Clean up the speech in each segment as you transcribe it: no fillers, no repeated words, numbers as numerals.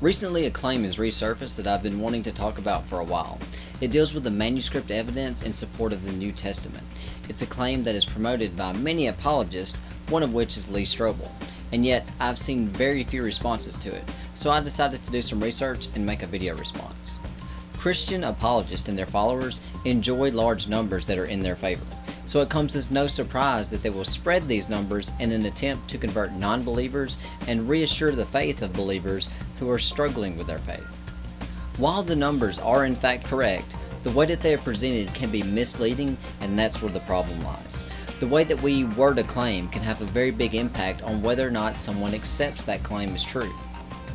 Recently, a claim has resurfaced that I've been wanting to talk about for a while. It deals with the manuscript evidence in support of the New Testament. It's a claim that is promoted by many apologists, one of which is Lee Strobel, and yet I've seen very few responses to it, so I decided to do some research and make a video response. Christian apologists and their followers enjoy large numbers that are in their favor, so it comes as no surprise that they will spread these numbers in an attempt to convert non-believers and reassure the faith of believers who are struggling with their faith. While the numbers are in fact correct, the way that they are presented can be misleading, and that's where the problem lies. The way that we word a claim can have a very big impact on whether or not someone accepts that claim is true.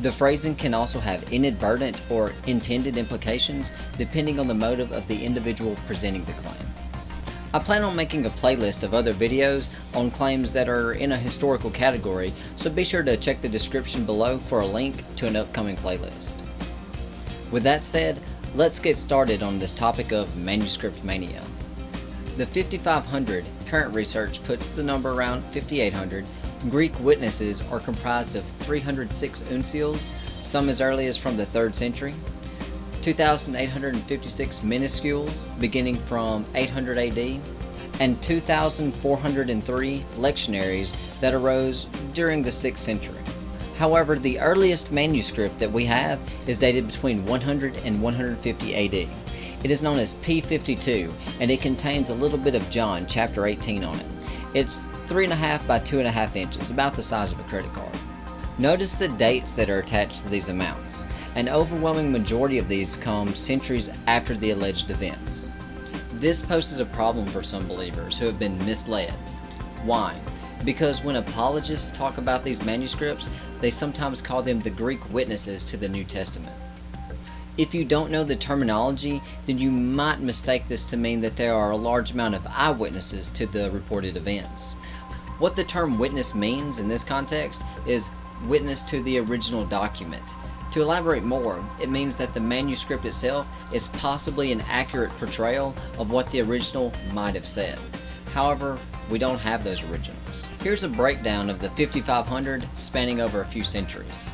The phrasing can also have inadvertent or intended implications depending on the motive of the individual presenting the claim. I plan on making a playlist of other videos on claims that are in a historical category, so be sure to check the description below for a link to an upcoming playlist. With that said, let's get started on this topic of Manuscript Mania. The 5500 current research puts the number around 5800. Greek witnesses are comprised of 306 uncials, some as early as from the 3rd century, 2,856 minuscules beginning from 800 AD, and 2,403 lectionaries that arose during the 6th century. However, the earliest manuscript that we have is dated between 100 and 150 AD. It is known as P52, and it contains a little bit of John chapter 18 on it. It's 3.5 by 2.5 inches, about the size of a credit card. Notice the dates that are attached to these amounts. An overwhelming majority of these come centuries after the alleged events. This poses a problem for some believers who have been misled. Why? Because when apologists talk about these manuscripts, they sometimes call them the Greek witnesses to the New Testament. If you don't know the terminology, then you might mistake this to mean that there are a large amount of eyewitnesses to the reported events. What the term witness means in this context is witness to the original document. To elaborate more, it means that the manuscript itself is possibly an accurate portrayal of what the original might have said. However, we don't have those originals. Here's a breakdown of the 5500 spanning over a few centuries.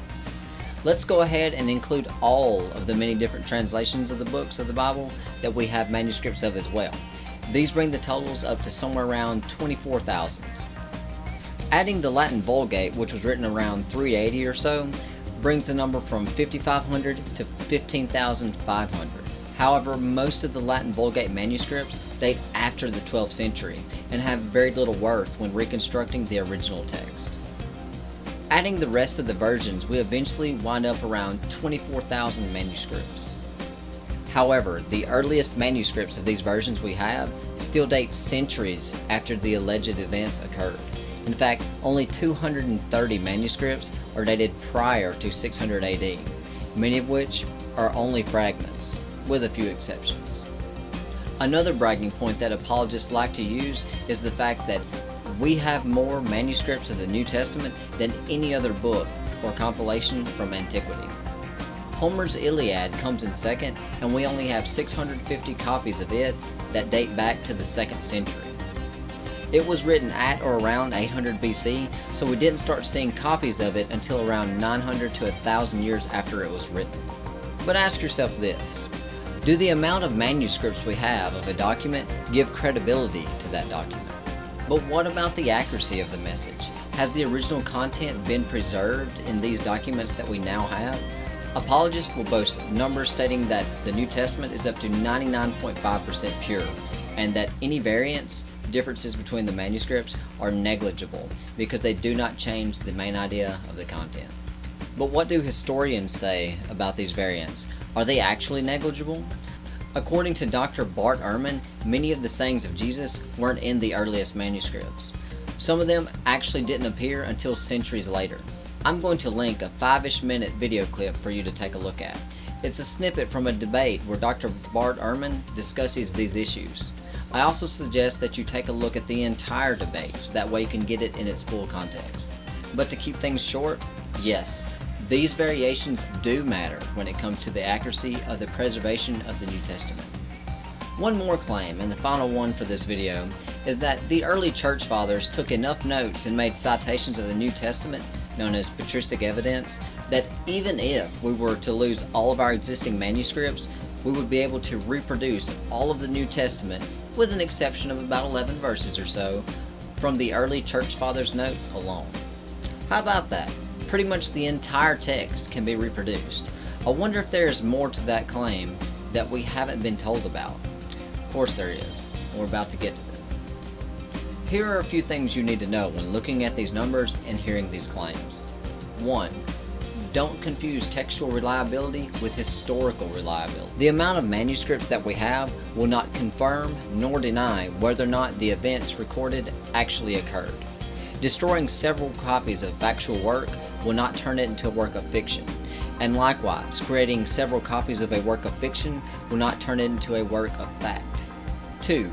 Let's go ahead and include all of the many different translations of the books of the Bible that we have manuscripts of as well. These bring the totals up to somewhere around 24,000. Adding the Latin Vulgate, which was written around 380 or so, brings the number from 5,500 to 15,500. However, most of the Latin Vulgate manuscripts date after the 12th century and have very little worth when reconstructing the original text. Adding the rest of the versions, we eventually wind up around 24,000 manuscripts. However, the earliest manuscripts of these versions we have still date centuries after the alleged events occurred. In fact, only 230 manuscripts are dated prior to 600 AD, many of which are only fragments, with a few exceptions. Another bragging point that apologists like to use is the fact that we have more manuscripts of the New Testament than any other book or compilation from antiquity. Homer's Iliad comes in second, and we only have 650 copies of it that date back to the 2nd century. It was written at or around 800 BC, so we didn't start seeing copies of it until around 900 to 1,000 years after it was written. But ask yourself this: do the amount of manuscripts we have of a document give credibility to that document? But what about the accuracy of the message? Has the original content been preserved in these documents that we now have? Apologists will boast numbers stating that the New Testament is up to 99.5% pure, and that any differences between the manuscripts are negligible because they do not change the main idea of the content. But what do historians say about these variants? Are they actually negligible? According to Dr. Bart Ehrman, many of the sayings of Jesus weren't in the earliest manuscripts. Some of them actually didn't appear until centuries later. I'm going to link a 5-ish minute video clip for you to take a look at. It's a snippet from a debate where Dr. Bart Ehrman discusses these issues. I also suggest that you take a look at the entire debate so that way you can get it in its full context. But to keep things short, yes, these variations do matter when it comes to the accuracy of the preservation of the New Testament. One more claim, and the final one for this video, is that the early church fathers took enough notes and made citations of the New Testament known as patristic evidence, that even if we were to lose all of our existing manuscripts, we would be able to reproduce all of the New Testament, with an exception of about 11 verses or so, from the early church fathers' notes alone. How about that? Pretty much the entire text can be reproduced. I wonder if there is more to that claim that we haven't been told about. Of course there is, and we're about to get to them. Here are a few things you need to know when looking at these numbers and hearing these claims. 1. Don't confuse textual reliability with historical reliability. The amount of manuscripts that we have will not confirm nor deny whether or not the events recorded actually occurred. Destroying several copies of factual work will not turn it into a work of fiction. And likewise, creating several copies of a work of fiction will not turn it into a work of fact. 2.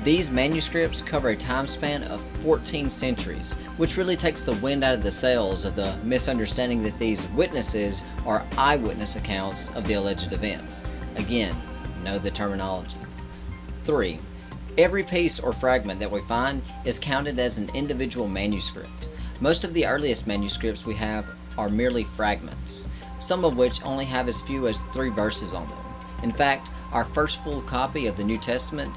These manuscripts cover a time span of 14 centuries, which really takes the wind out of the sails of the misunderstanding that these witnesses are eyewitness accounts of the alleged events. Again, know the terminology. 3. Every piece or fragment that we find is counted as an individual manuscript. Most of the earliest manuscripts we have are merely fragments, some of which only have as few as 3 verses on them. In fact, our first full copy of the New Testament,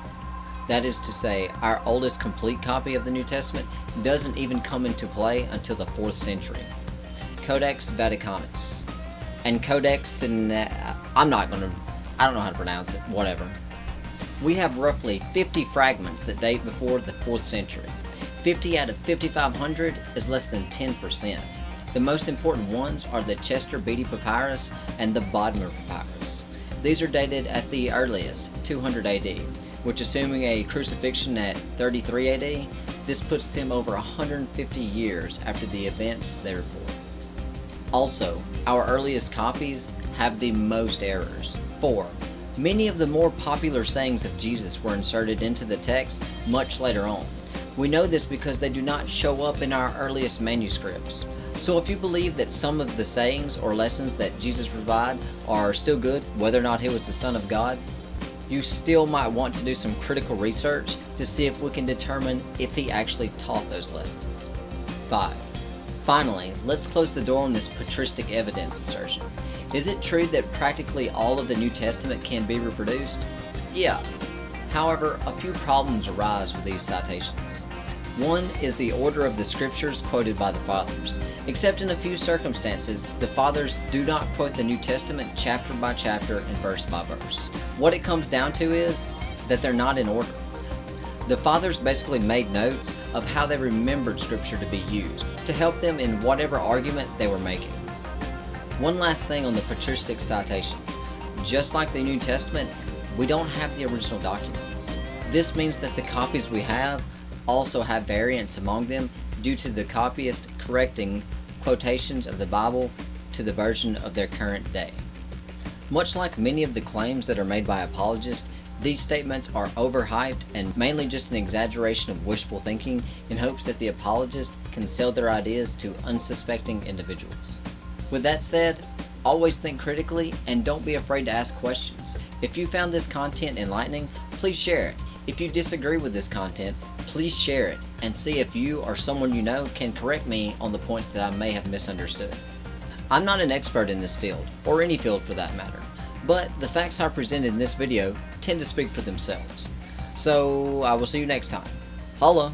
that is to say, our oldest complete copy of the New Testament, doesn't even come into play until the 4th century. Codex Vaticanus. And Codex, I don't know how to pronounce it, whatever. We have roughly 50 fragments that date before the 4th century. 50 out of 5,500 is less than 10%. The most important ones are the Chester Beatty Papyrus and the Bodmer Papyrus. These are dated at the earliest, 200 AD, which, assuming a crucifixion at 33 AD, this puts them over 150 years after the events they report. Also, our earliest copies have the most errors. 4. Many of the more popular sayings of Jesus were inserted into the text much later on. We know this because they do not show up in our earliest manuscripts. So if you believe that some of the sayings or lessons that Jesus provided are still good, whether or not he was the Son of God, you still might want to do some critical research to see if we can determine if he actually taught those lessons. 5. Finally, let's close the door on this patristic evidence assertion. Is it true that practically all of the New Testament can be reproduced? Yeah. However, a few problems arise with these citations. One is the order of the scriptures quoted by the Fathers. Except in a few circumstances, the Fathers do not quote the New Testament chapter by chapter and verse by verse. What it comes down to is that they're not in order. The Fathers basically made notes of how they remembered scripture to be used, to help them in whatever argument they were making. One last thing on the patristic citations. Just like the New Testament, we don't have the original documents. This means that the copies we have also have variants among them due to the copyist correcting quotations of the Bible to the version of their current day. Much like many of the claims that are made by apologists, these statements are overhyped and mainly just an exaggeration of wishful thinking in hopes that the apologist can sell their ideas to unsuspecting individuals. With that said, always think critically and don't be afraid to ask questions. If you found this content enlightening, please share it. If you disagree with this content, please share it and see if you or someone you know can correct me on the points that I may have misunderstood. I'm not an expert in this field, or any field for that matter, but the facts I presented in this video tend to speak for themselves. So I will see you next time. Holla!